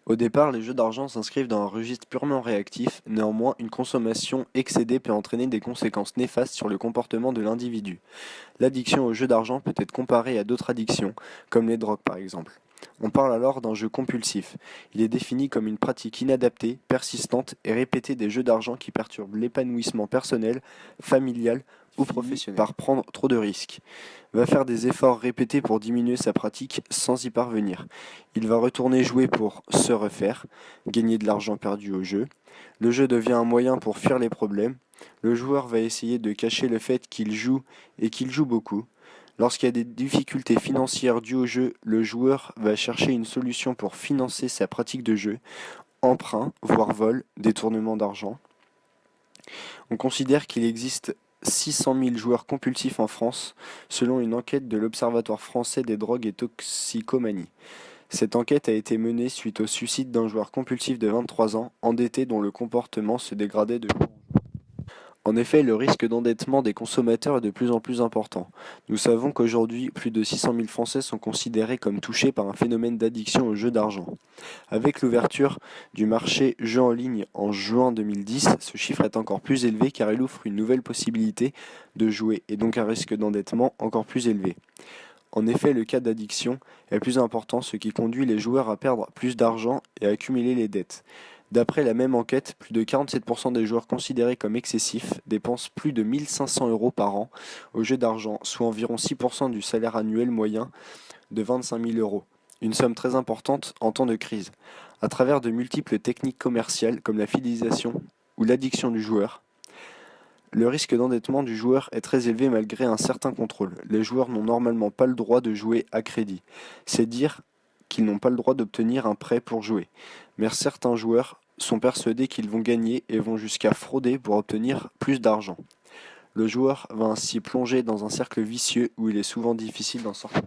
Au départ, les jeux d'argent s'inscrivent dans un registre purement réactif, néanmoins, une consommation excédée peut entraîner des conséquences néfastes sur le comportement de l'individu. L'addiction aux jeux d'argent peut être comparée à d'autres addictions, comme les drogues par exemple. On parle alors d'un jeu compulsif. Il est défini comme une pratique inadaptée, persistante et répétée des jeux d'argent qui perturbent l'épanouissement personnel, familial ou professionnel. Par prendre trop de risques. Va faire des efforts répétés pour diminuer sa pratique sans y parvenir. Il va retourner jouer pour se refaire, gagner de l'argent perdu au jeu. Le jeu devient un moyen pour fuir les problèmes. Le joueur va essayer de cacher le fait qu'il joue et qu'il joue beaucoup. Lorsqu'il y a des difficultés financières dues au jeu, le joueur va chercher une solution pour financer sa pratique de jeu, emprunt, voire vol, détournement d'argent. On considère qu'il existe 600 000 joueurs compulsifs en France, selon une enquête de l'Observatoire français des drogues et toxicomanie. Cette enquête a été menée suite au suicide d'un joueur compulsif de 23 ans, endetté dont le comportement se dégradait de jour en jour. En effet, le risque d'endettement des consommateurs est de plus en plus important. Nous savons qu'aujourd'hui, plus de 600 000 Français sont considérés comme touchés par un phénomène d'addiction aux jeux d'argent. Avec l'ouverture du marché jeux en ligne en juin 2010, ce chiffre est encore plus élevé car il offre une nouvelle possibilité de jouer et donc un risque d'endettement encore plus élevé. En effet, le cas d'addiction est plus important, ce qui conduit les joueurs à perdre plus d'argent et à accumuler les dettes. D'après la même enquête, plus de 47% des joueurs considérés comme excessifs dépensent plus de 1500 euros par an aux jeux d'argent, soit environ 6% du salaire annuel moyen de 25 000 euros. Une somme très importante en temps de crise. À travers de multiples techniques commerciales comme la fidélisation ou l'addiction du joueur, le risque d'endettement du joueur est très élevé malgré un certain contrôle. Les joueurs n'ont normalement pas le droit de jouer à crédit. C'est dire qu'ils n'ont pas le droit d'obtenir un prêt pour jouer. Mais certains joueurs sont persuadés qu'ils vont gagner et vont jusqu'à frauder pour obtenir plus d'argent. Le joueur va ainsi plonger dans un cercle vicieux où il est souvent difficile d'en sortir.